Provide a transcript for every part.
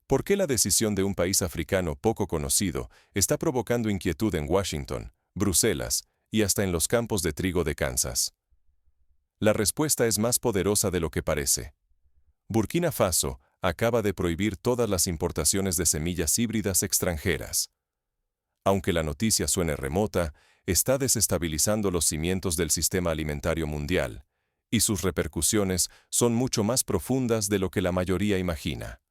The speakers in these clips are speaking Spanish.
¿Por qué la decisión de un país africano poco conocido está provocando inquietud en Washington, Bruselas y hasta en los campos de trigo de Kansas? La respuesta es más poderosa de lo que parece. Burkina Faso acaba de prohibir todas las importaciones de semillas híbridas extranjeras. Aunque la noticia suene remota, está desestabilizando los cimientos del sistema alimentario mundial, y sus repercusiones son mucho más profundas de lo que la mayoría imagina.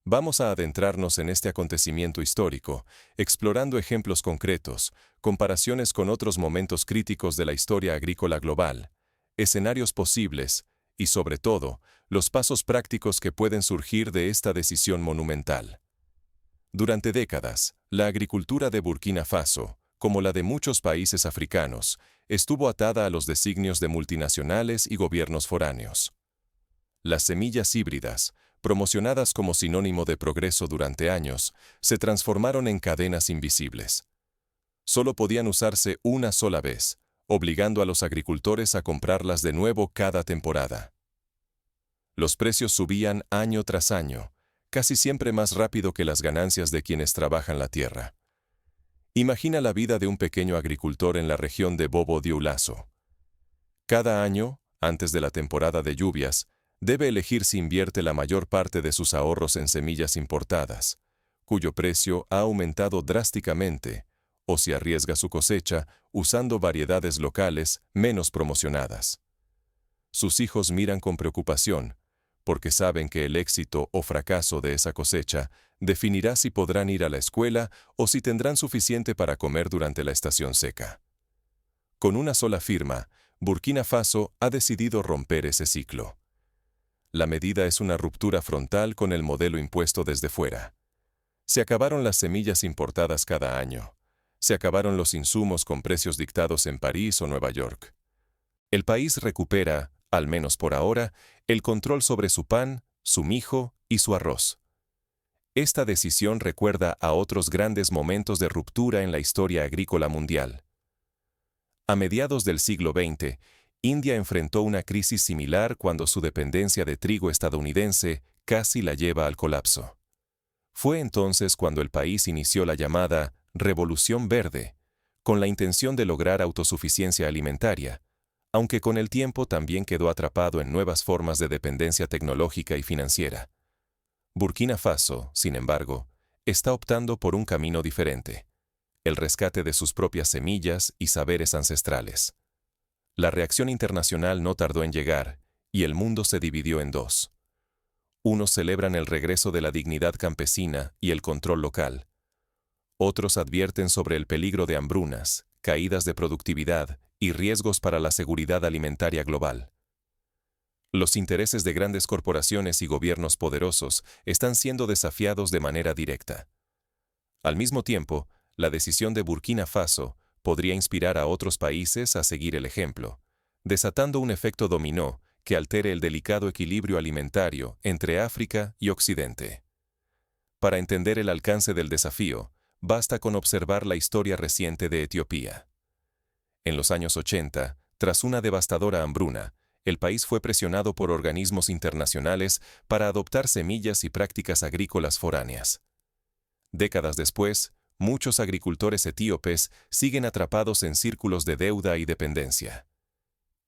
Vamos a adentrarnos en este acontecimiento histórico, explorando ejemplos concretos, comparaciones con otros momentos críticos de la historia agrícola global, escenarios posibles y, sobre todo, los pasos prácticos que pueden surgir de esta decisión monumental. Durante décadas, la agricultura de Burkina Faso, como la de muchos países africanos, estuvo atada a los designios de multinacionales y gobiernos foráneos. Las semillas híbridas, promocionadas como sinónimo de progreso durante años, se transformaron en cadenas invisibles. Solo podían usarse una sola vez, obligando a los agricultores a comprarlas de nuevo cada temporada. Los precios subían año tras año, casi siempre más rápido que las ganancias de quienes trabajan la tierra. Imagina la vida de un pequeño agricultor en la región de Bobo-Dioulasso. Cada año, antes de la temporada de lluvias, debe elegir si invierte la mayor parte de sus ahorros en semillas importadas, cuyo precio ha aumentado drásticamente, o si arriesga su cosecha usando variedades locales menos promocionadas. Sus hijos miran con preocupación, porque saben que el éxito o fracaso de esa cosecha definirá si podrán ir a la escuela o si tendrán suficiente para comer durante la estación seca. Con una sola firma, Burkina Faso ha decidido romper ese ciclo. La medida es una ruptura frontal con el modelo impuesto desde fuera. Se acabaron las semillas importadas cada año. Se acabaron los insumos con precios dictados en París o Nueva York. El país recupera, al menos por ahora, el control sobre su pan, su mijo y su arroz. Esta decisión recuerda a otros grandes momentos de ruptura en la historia agrícola mundial. A mediados del siglo XX, India enfrentó una crisis similar cuando su dependencia de trigo estadounidense casi la lleva al colapso. Fue entonces cuando el país inició la llamada Revolución Verde, con la intención de lograr autosuficiencia alimentaria, aunque con el tiempo también quedó atrapado en nuevas formas de dependencia tecnológica y financiera. Burkina Faso, sin embargo, está optando por un camino diferente: el rescate de sus propias semillas y saberes ancestrales. La reacción internacional no tardó en llegar, y el mundo se dividió en dos. Unos celebran el regreso de la dignidad campesina y el control local. Otros advierten sobre el peligro de hambrunas, caídas de productividad y riesgos para la seguridad alimentaria global. Los intereses de grandes corporaciones y gobiernos poderosos están siendo desafiados de manera directa. Al mismo tiempo, la decisión de Burkina Faso podría inspirar a otros países a seguir el ejemplo, desatando un efecto dominó que altere el delicado equilibrio alimentario entre África y Occidente. Para entender el alcance del desafío, basta con observar la historia reciente de Etiopía. En los años 80, tras una devastadora hambruna, el país fue presionado por organismos internacionales para adoptar semillas y prácticas agrícolas foráneas. Décadas después, muchos agricultores etíopes siguen atrapados en círculos de deuda y dependencia.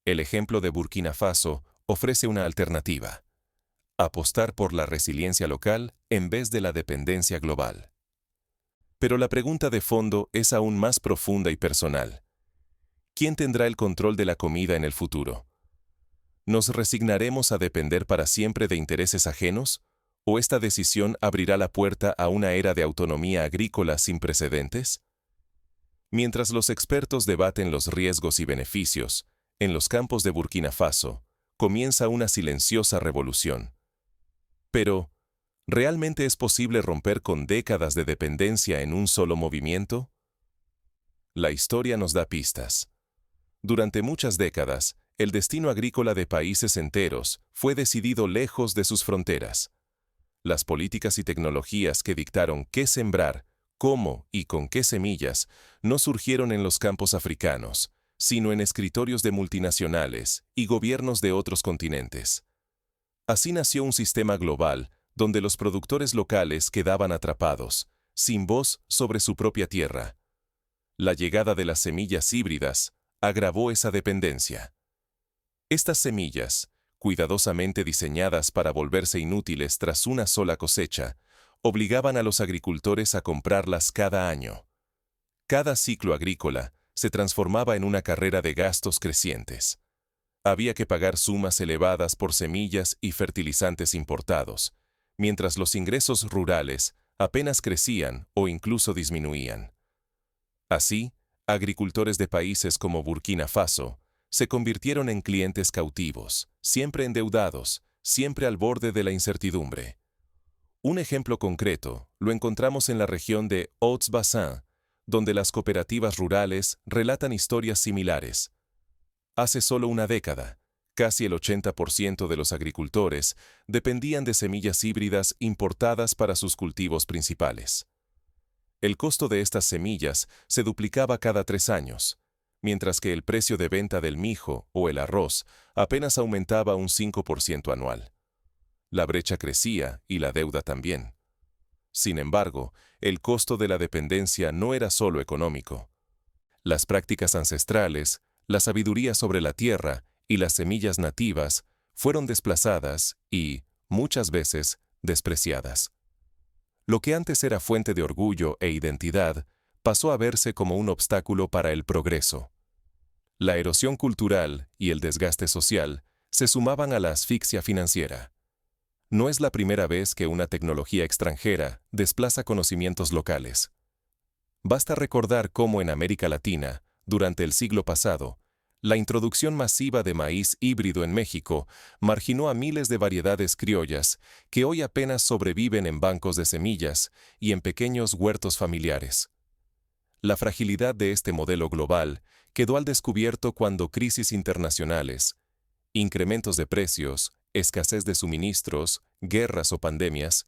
El ejemplo de Burkina Faso ofrece una alternativa: apostar por la resiliencia local en vez de la dependencia global. Pero la pregunta de fondo es aún más profunda y personal. ¿Quién tendrá el control de la comida en el futuro? ¿Nos resignaremos a depender para siempre de intereses ajenos? ¿O esta decisión abrirá la puerta a una era de autonomía agrícola sin precedentes? Mientras los expertos debaten los riesgos y beneficios, en los campos de Burkina Faso, comienza una silenciosa revolución. Pero, ¿realmente es posible romper con décadas de dependencia en un solo movimiento? La historia nos da pistas. Durante muchas décadas, el destino agrícola de países enteros fue decidido lejos de sus fronteras. Las políticas y tecnologías que dictaron qué sembrar, cómo y con qué semillas no surgieron en los campos africanos, sino en escritorios de multinacionales y gobiernos de otros continentes. Así nació un sistema global donde los productores locales quedaban atrapados, sin voz sobre su propia tierra. La llegada de las semillas híbridas agravó esa dependencia. Estas semillas, cuidadosamente diseñadas para volverse inútiles tras una sola cosecha, obligaban a los agricultores a comprarlas cada año. Cada ciclo agrícola se transformaba en una carrera de gastos crecientes. Había que pagar sumas elevadas por semillas y fertilizantes importados, mientras los ingresos rurales apenas crecían o incluso disminuían. Así, agricultores de países como Burkina Faso se convirtieron en clientes cautivos, siempre endeudados, siempre al borde de la incertidumbre. Un ejemplo concreto lo encontramos en la región de Hautes-Bassin, donde las cooperativas rurales relatan historias similares. Hace solo una década, casi el 80% de los agricultores dependían de semillas híbridas importadas para sus cultivos principales. El costo de estas semillas se duplicaba cada 3 años, mientras que el precio de venta del mijo o el arroz apenas aumentaba un 5% anual. La brecha crecía y la deuda también. Sin embargo, el costo de la dependencia no era solo económico. Las prácticas ancestrales, la sabiduría sobre la tierra y las semillas nativas fueron desplazadas y, muchas veces, despreciadas. Lo que antes era fuente de orgullo e identidad pasó a verse como un obstáculo para el progreso. La erosión cultural y el desgaste social se sumaban a la asfixia financiera. No es la primera vez que una tecnología extranjera desplaza conocimientos locales. Basta recordar cómo en América Latina, durante el siglo pasado, la introducción masiva de maíz híbrido en México marginó a miles de variedades criollas que hoy apenas sobreviven en bancos de semillas y en pequeños huertos familiares. La fragilidad de este modelo global quedó al descubierto cuando crisis internacionales, incrementos de precios, escasez de suministros, guerras o pandemias,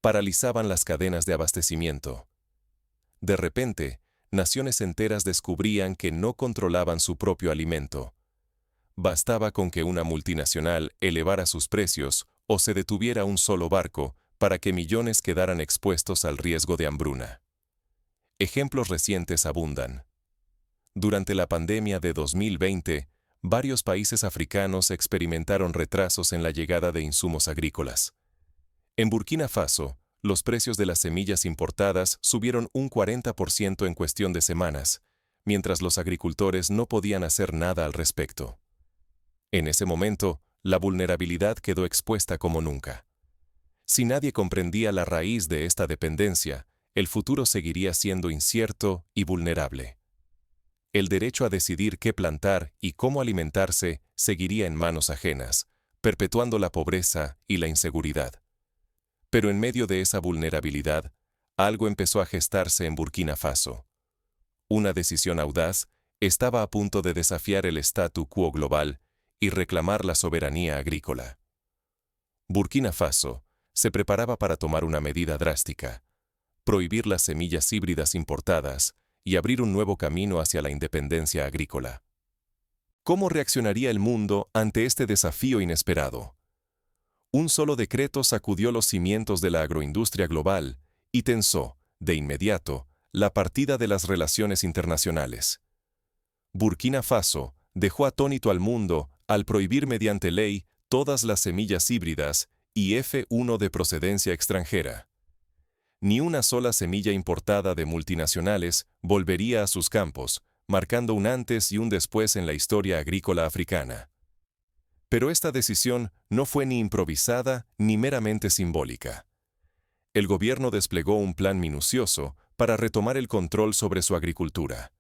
paralizaban las cadenas de abastecimiento. De repente, naciones enteras descubrían que no controlaban su propio alimento. Bastaba con que una multinacional elevara sus precios o se detuviera un solo barco para que millones quedaran expuestos al riesgo de hambruna. Ejemplos recientes abundan. Durante la pandemia de 2020, varios países africanos experimentaron retrasos en la llegada de insumos agrícolas. En Burkina Faso, los precios de las semillas importadas subieron un 40% en cuestión de semanas, mientras los agricultores no podían hacer nada al respecto. En ese momento, la vulnerabilidad quedó expuesta como nunca. Si nadie comprendía la raíz de esta dependencia, el futuro seguiría siendo incierto y vulnerable. El derecho a decidir qué plantar y cómo alimentarse seguiría en manos ajenas, perpetuando la pobreza y la inseguridad. Pero en medio de esa vulnerabilidad, algo empezó a gestarse en Burkina Faso. Una decisión audaz estaba a punto de desafiar el statu quo global y reclamar la soberanía agrícola. Burkina Faso se preparaba para tomar una medida drástica: prohibir las semillas híbridas importadas y abrir un nuevo camino hacia la independencia agrícola. ¿Cómo reaccionaría el mundo ante este desafío inesperado? Un solo decreto sacudió los cimientos de la agroindustria global y tensó, de inmediato, la partida de las relaciones internacionales. Burkina Faso dejó atónito al mundo al prohibir mediante ley todas las semillas híbridas y F1 de procedencia extranjera. Ni una sola semilla importada de multinacionales volvería a sus campos, marcando un antes y un después en la historia agrícola africana. Pero esta decisión no fue ni improvisada ni meramente simbólica. El gobierno desplegó un plan minucioso para retomar el control sobre su agricultura.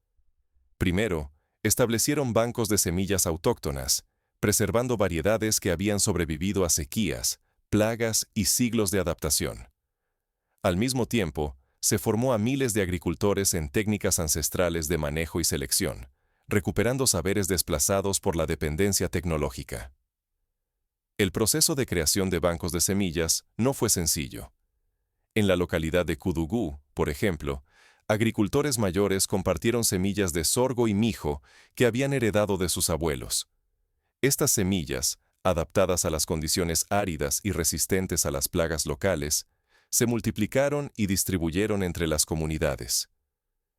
Primero, establecieron bancos de semillas autóctonas, preservando variedades que habían sobrevivido a sequías, plagas y siglos de adaptación. Al mismo tiempo, se formó a miles de agricultores en técnicas ancestrales de manejo y selección, recuperando saberes desplazados por la dependencia tecnológica. El proceso de creación de bancos de semillas no fue sencillo. En la localidad de Koudougou, por ejemplo, agricultores mayores compartieron semillas de sorgo y mijo que habían heredado de sus abuelos. Estas semillas, adaptadas a las condiciones áridas y resistentes a las plagas locales, se multiplicaron y distribuyeron entre las comunidades.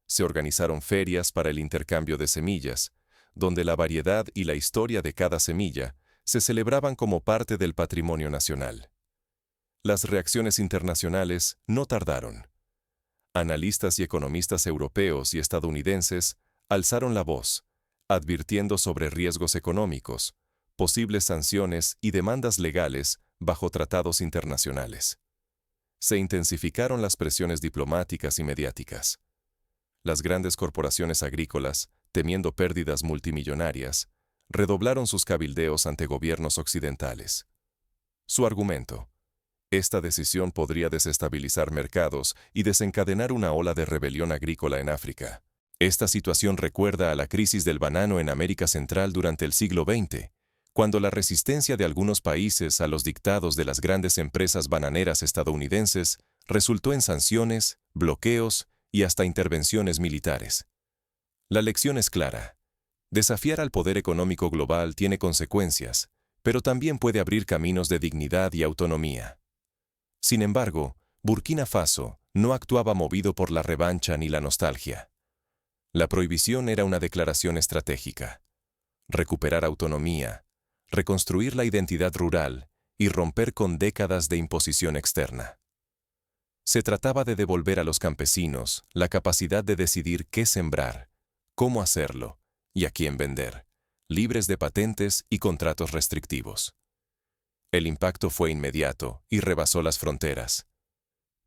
Se organizaron ferias para el intercambio de semillas, donde la variedad y la historia de cada semilla se celebraban como parte del patrimonio nacional. Las reacciones internacionales no tardaron. Analistas y economistas europeos y estadounidenses alzaron la voz, advirtiendo sobre riesgos económicos, posibles sanciones y demandas legales bajo tratados internacionales. Se intensificaron las presiones diplomáticas y mediáticas. Las grandes corporaciones agrícolas, temiendo pérdidas multimillonarias, redoblaron sus cabildeos ante gobiernos occidentales. Su argumento: esta decisión podría desestabilizar mercados y desencadenar una ola de rebelión agrícola en África. Esta situación recuerda a la crisis del banano en América Central durante el siglo XX, cuando la resistencia de algunos países a los dictados de las grandes empresas bananeras estadounidenses resultó en sanciones, bloqueos y hasta intervenciones militares. La lección es clara. Desafiar al poder económico global tiene consecuencias, pero también puede abrir caminos de dignidad y autonomía. Sin embargo, Burkina Faso no actuaba movido por la revancha ni la nostalgia. La prohibición era una declaración estratégica. Recuperar autonomía, reconstruir la identidad rural y romper con décadas de imposición externa. Se trataba de devolver a los campesinos la capacidad de decidir qué sembrar, cómo hacerlo y a quién vender, libres de patentes y contratos restrictivos. El impacto fue inmediato y rebasó las fronteras.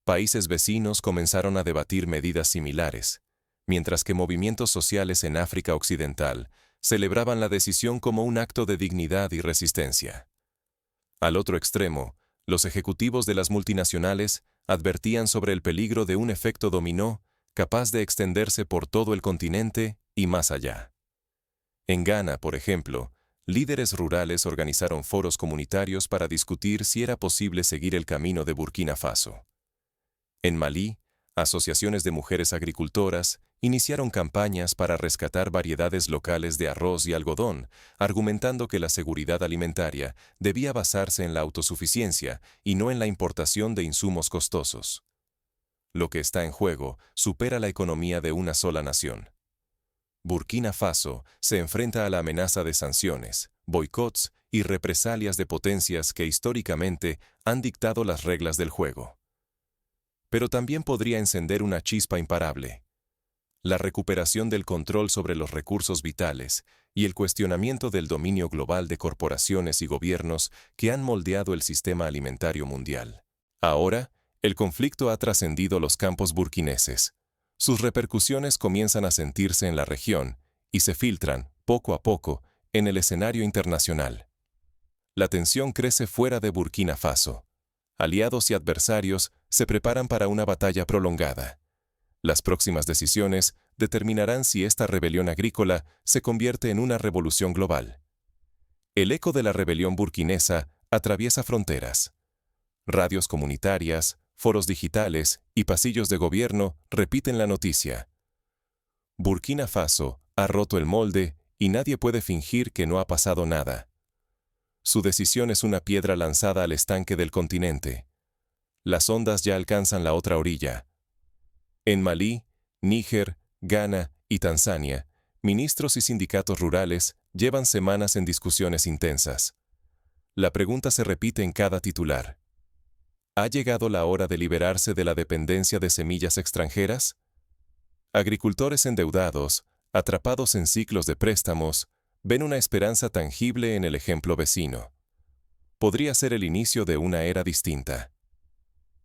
Países vecinos comenzaron a debatir medidas similares, mientras que movimientos sociales en África Occidental celebraban la decisión como un acto de dignidad y resistencia. Al otro extremo, los ejecutivos de las multinacionales advertían sobre el peligro de un efecto dominó capaz de extenderse por todo el continente y más allá. En Ghana, por ejemplo, líderes rurales organizaron foros comunitarios para discutir si era posible seguir el camino de Burkina Faso. En Malí, asociaciones de mujeres agricultoras iniciaron campañas para rescatar variedades locales de arroz y algodón, argumentando que la seguridad alimentaria debía basarse en la autosuficiencia y no en la importación de insumos costosos. Lo que está en juego supera la economía de una sola nación. Burkina Faso se enfrenta a la amenaza de sanciones, boicots y represalias de potencias que históricamente han dictado las reglas del juego. Pero también podría encender una chispa imparable: la recuperación del control sobre los recursos vitales y el cuestionamiento del dominio global de corporaciones y gobiernos que han moldeado el sistema alimentario mundial. Ahora, el conflicto ha trascendido los campos burkineses. Sus repercusiones comienzan a sentirse en la región y se filtran, poco a poco, en el escenario internacional. La tensión crece fuera de Burkina Faso. Aliados y adversarios se preparan para una batalla prolongada. Las próximas decisiones determinarán si esta rebelión agrícola se convierte en una revolución global. El eco de la rebelión burkinesa atraviesa fronteras. Radios comunitarias, foros digitales y pasillos de gobierno repiten la noticia. Burkina Faso ha roto el molde y nadie puede fingir que no ha pasado nada. Su decisión es una piedra lanzada al estanque del continente. Las ondas ya alcanzan la otra orilla. En Malí, Níger, Ghana y Tanzania, ministros y sindicatos rurales llevan semanas en discusiones intensas. La pregunta se repite en cada titular: ¿ha llegado la hora de liberarse de la dependencia de semillas extranjeras? Agricultores endeudados, atrapados en ciclos de préstamos, ven una esperanza tangible en el ejemplo vecino. Podría ser el inicio de una era distinta.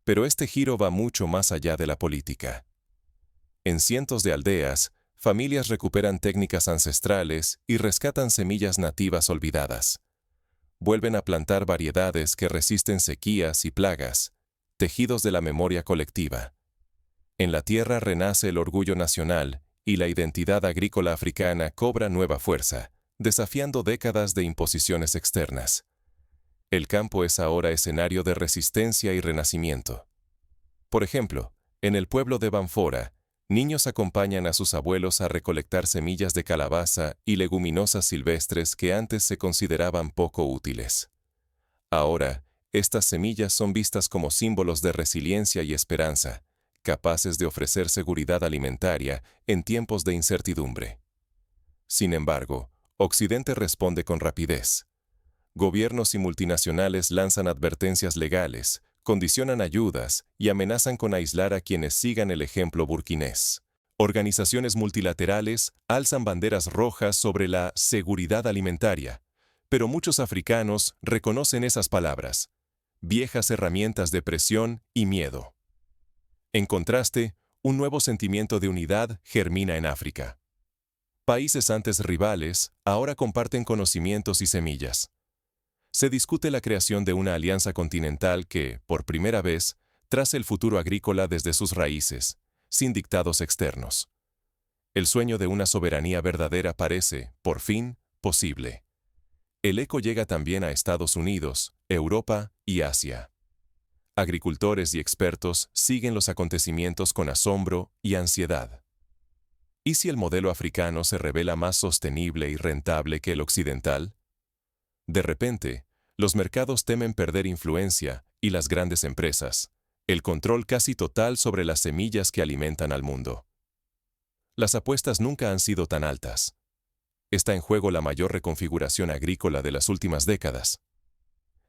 Pero este giro va mucho más allá de la política. En cientos de aldeas, familias recuperan técnicas ancestrales y rescatan semillas nativas olvidadas. Vuelven a plantar variedades que resisten sequías y plagas, tejidos de la memoria colectiva. En la tierra renace el orgullo nacional y la identidad agrícola africana cobra nueva fuerza, desafiando décadas de imposiciones externas. El campo es ahora escenario de resistencia y renacimiento. Por ejemplo, en el pueblo de Banfora, Niños acompañan a sus abuelos a recolectar semillas de calabaza y leguminosas silvestres que antes se consideraban poco útiles. Ahora, estas semillas son vistas como símbolos de resiliencia y esperanza, capaces de ofrecer seguridad alimentaria en tiempos de incertidumbre. Sin embargo, Occidente responde con rapidez. Gobiernos y multinacionales lanzan advertencias legales, condicionan ayudas y amenazan con aislar a quienes sigan el ejemplo burkinés. Organizaciones multilaterales alzan banderas rojas sobre la seguridad alimentaria, pero muchos africanos reconocen esas palabras, viejas herramientas de presión y miedo. En contraste, un nuevo sentimiento de unidad germina en África. Países antes rivales ahora comparten conocimientos y semillas. Se discute la creación de una alianza continental que, por primera vez, trace el futuro agrícola desde sus raíces, sin dictados externos. El sueño de una soberanía verdadera parece, por fin, posible. El eco llega también a Estados Unidos, Europa y Asia. Agricultores y expertos siguen los acontecimientos con asombro y ansiedad. ¿Y si el modelo africano se revela más sostenible y rentable que el occidental? De repente, los mercados temen perder influencia y las grandes empresas, el control casi total sobre las semillas que alimentan al mundo. Las apuestas nunca han sido tan altas. Está en juego la mayor reconfiguración agrícola de las últimas décadas.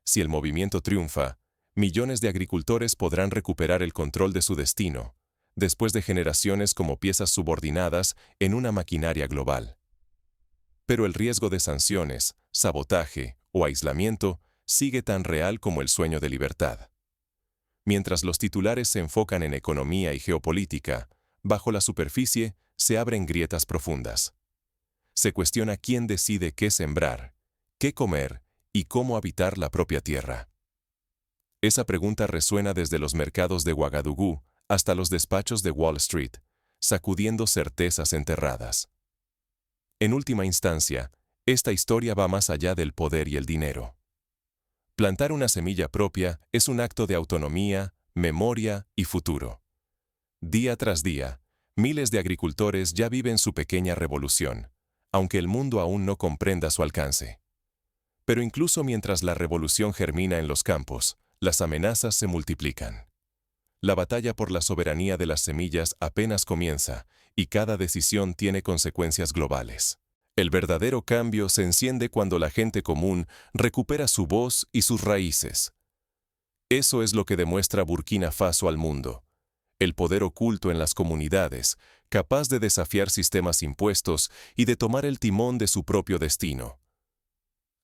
Si el movimiento triunfa, millones de agricultores podrán recuperar el control de su destino, después de generaciones como piezas subordinadas en una maquinaria global. Pero el riesgo de sanciones, sabotaje o aislamiento sigue tan real como el sueño de libertad. Mientras los titulares se enfocan en economía y geopolítica, bajo la superficie se abren grietas profundas. Se cuestiona quién decide qué sembrar, qué comer y cómo habitar la propia tierra. Esa pregunta resuena desde los mercados de Ouagadougou hasta los despachos de Wall Street, sacudiendo certezas enterradas. En última instancia, esta historia va más allá del poder y el dinero. Plantar una semilla propia es un acto de autonomía, memoria y futuro. Día tras día, miles de agricultores ya viven su pequeña revolución, aunque el mundo aún no comprenda su alcance. Pero incluso mientras la revolución germina en los campos, las amenazas se multiplican. La batalla por la soberanía de las semillas apenas comienza, y cada decisión tiene consecuencias globales. El verdadero cambio se enciende cuando la gente común recupera su voz y sus raíces. Eso es lo que demuestra Burkina Faso al mundo. El poder oculto en las comunidades, capaz de desafiar sistemas impuestos y de tomar el timón de su propio destino.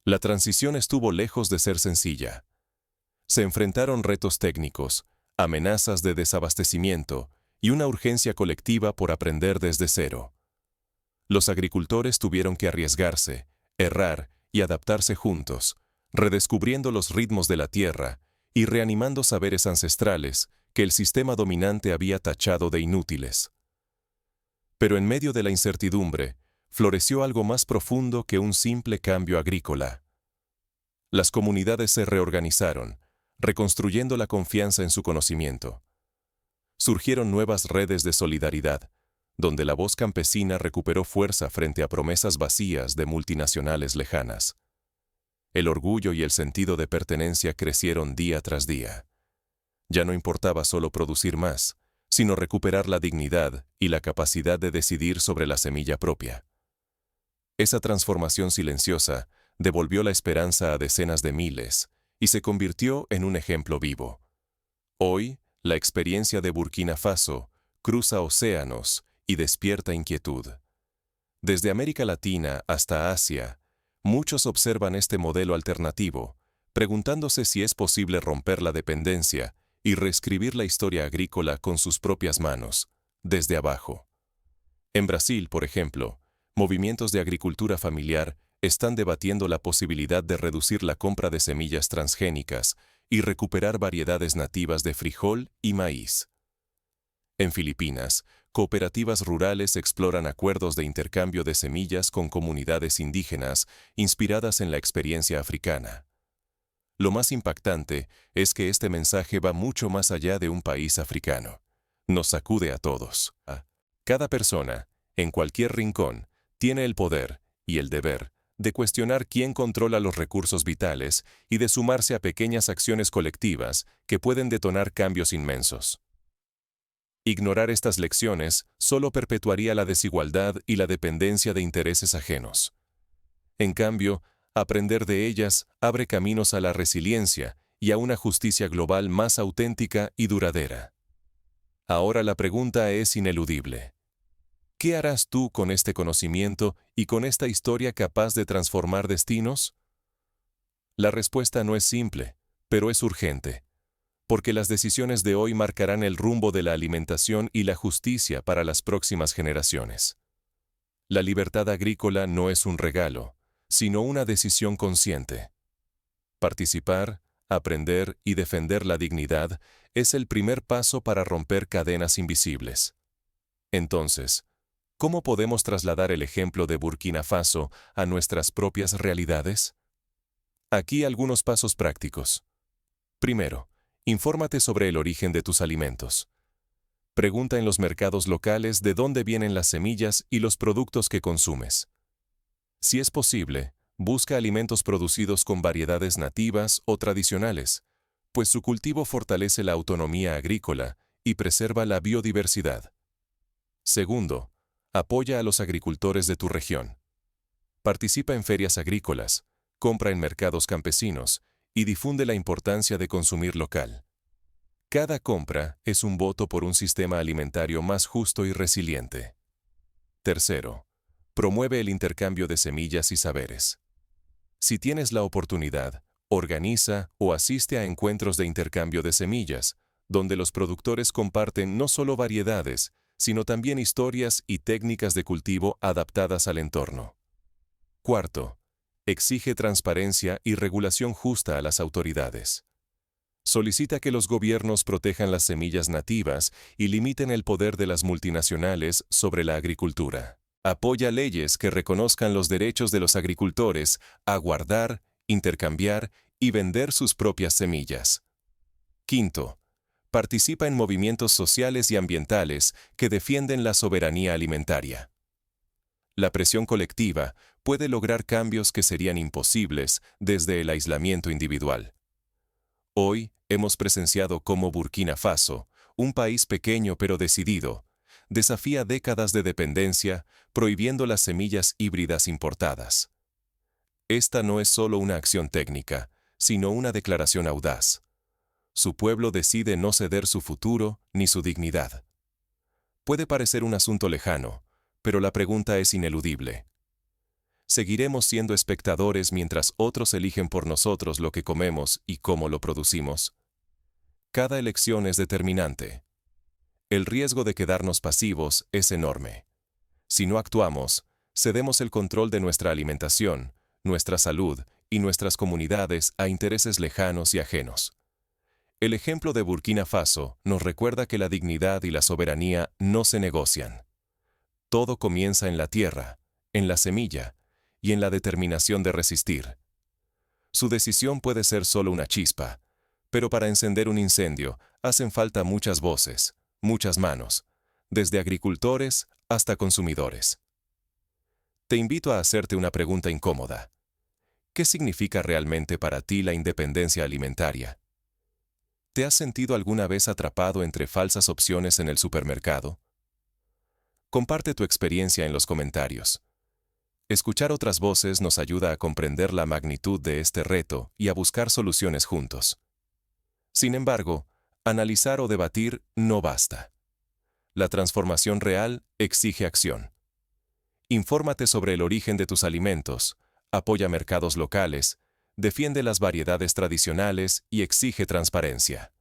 La transición estuvo lejos de ser sencilla. Se enfrentaron retos técnicos, amenazas de desabastecimiento y una urgencia colectiva por aprender desde cero. Los agricultores tuvieron que arriesgarse, errar y adaptarse juntos, redescubriendo los ritmos de la tierra y reanimando saberes ancestrales que el sistema dominante había tachado de inútiles. Pero en medio de la incertidumbre, floreció algo más profundo que un simple cambio agrícola. Las comunidades se reorganizaron, reconstruyendo la confianza en su conocimiento. Surgieron nuevas redes de solidaridad, donde la voz campesina recuperó fuerza frente a promesas vacías de multinacionales lejanas. El orgullo y el sentido de pertenencia crecieron día tras día. Ya no importaba solo producir más, sino recuperar la dignidad y la capacidad de decidir sobre la semilla propia. Esa transformación silenciosa devolvió la esperanza a decenas de miles y se convirtió en un ejemplo vivo. Hoy, la experiencia de Burkina Faso cruza océanos y despierta inquietud. Desde América Latina hasta Asia, muchos observan este modelo alternativo, preguntándose si es posible romper la dependencia y reescribir la historia agrícola con sus propias manos, desde abajo. En Brasil, por ejemplo, movimientos de agricultura familiar están debatiendo la posibilidad de reducir la compra de semillas transgénicas y recuperar variedades nativas de frijol y maíz. En Filipinas, cooperativas rurales exploran acuerdos de intercambio de semillas con comunidades indígenas inspiradas en la experiencia africana. Lo más impactante es que este mensaje va mucho más allá de un país africano. Nos sacude a todos. Cada persona, en cualquier rincón, tiene el poder y el deber de cuestionar quién controla los recursos vitales y de sumarse a pequeñas acciones colectivas que pueden detonar cambios inmensos. Ignorar estas lecciones solo perpetuaría la desigualdad y la dependencia de intereses ajenos. En cambio, aprender de ellas abre caminos a la resiliencia y a una justicia global más auténtica y duradera. Ahora la pregunta es ineludible. ¿Qué harás tú con este conocimiento y con esta historia capaz de transformar destinos? La respuesta no es simple, pero es urgente, porque las decisiones de hoy marcarán el rumbo de la alimentación y la justicia para las próximas generaciones. La libertad agrícola no es un regalo, sino una decisión consciente. Participar, aprender y defender la dignidad es el primer paso para romper cadenas invisibles. Entonces, ¿cómo podemos trasladar el ejemplo de Burkina Faso a nuestras propias realidades? Aquí algunos pasos prácticos. Primero, infórmate sobre el origen de tus alimentos. Pregunta en los mercados locales de dónde vienen las semillas y los productos que consumes. Si es posible, busca alimentos producidos con variedades nativas o tradicionales, pues su cultivo fortalece la autonomía agrícola y preserva la biodiversidad. Segundo, apoya a los agricultores de tu región. Participa en ferias agrícolas, compra en mercados campesinos y difunde la importancia de consumir local. Cada compra es un voto por un sistema alimentario más justo y resiliente. Tercero, promueve el intercambio de semillas y saberes. Si tienes la oportunidad, organiza o asiste a encuentros de intercambio de semillas, donde los productores comparten no solo variedades, sino también historias y técnicas de cultivo adaptadas al entorno. Cuarto, exige transparencia y regulación justa a las autoridades. Solicita que los gobiernos protejan las semillas nativas y limiten el poder de las multinacionales sobre la agricultura. Apoya leyes que reconozcan los derechos de los agricultores a guardar, intercambiar y vender sus propias semillas. Quinto, participa en movimientos sociales y ambientales que defienden la soberanía alimentaria. La presión colectiva puede lograr cambios que serían imposibles desde el aislamiento individual. Hoy hemos presenciado cómo Burkina Faso, un país pequeño pero decidido, desafía décadas de dependencia, prohibiendo las semillas híbridas importadas. Esta no es solo una acción técnica, sino una declaración audaz. Su pueblo decide no ceder su futuro ni su dignidad. Puede parecer un asunto lejano, pero la pregunta es ineludible. ¿Seguiremos siendo espectadores mientras otros eligen por nosotros lo que comemos y cómo lo producimos? Cada elección es determinante. El riesgo de quedarnos pasivos es enorme. Si no actuamos, cedemos el control de nuestra alimentación, nuestra salud y nuestras comunidades a intereses lejanos y ajenos. El ejemplo de Burkina Faso nos recuerda que la dignidad y la soberanía no se negocian. Todo comienza en la tierra, en la semilla y en la determinación de resistir. Su decisión puede ser solo una chispa, pero para encender un incendio hacen falta muchas voces, muchas manos, desde agricultores hasta consumidores. Te invito a hacerte una pregunta incómoda. ¿Qué significa realmente para ti la independencia alimentaria? ¿Te has sentido alguna vez atrapado entre falsas opciones en el supermercado? Comparte tu experiencia en los comentarios. Escuchar otras voces nos ayuda a comprender la magnitud de este reto y a buscar soluciones juntos. Sin embargo, analizar o debatir no basta. La transformación real exige acción. Infórmate sobre el origen de tus alimentos, apoya mercados locales, defiende las variedades tradicionales y exige transparencia.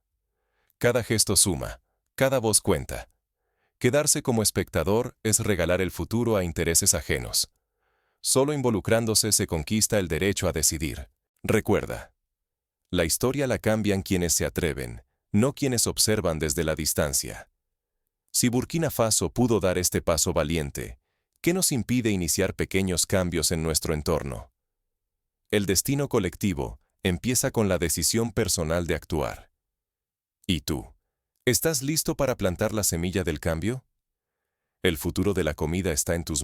Cada gesto suma, cada voz cuenta. Quedarse como espectador es regalar el futuro a intereses ajenos. Solo involucrándose se conquista el derecho a decidir. Recuerda, la historia la cambian quienes se atreven, no quienes observan desde la distancia. Si Burkina Faso pudo dar este paso valiente, ¿qué nos impide iniciar pequeños cambios en nuestro entorno? El destino colectivo empieza con la decisión personal de actuar. ¿Y tú? ¿Estás listo para plantar la semilla del cambio? El futuro de la comida está en tus manos.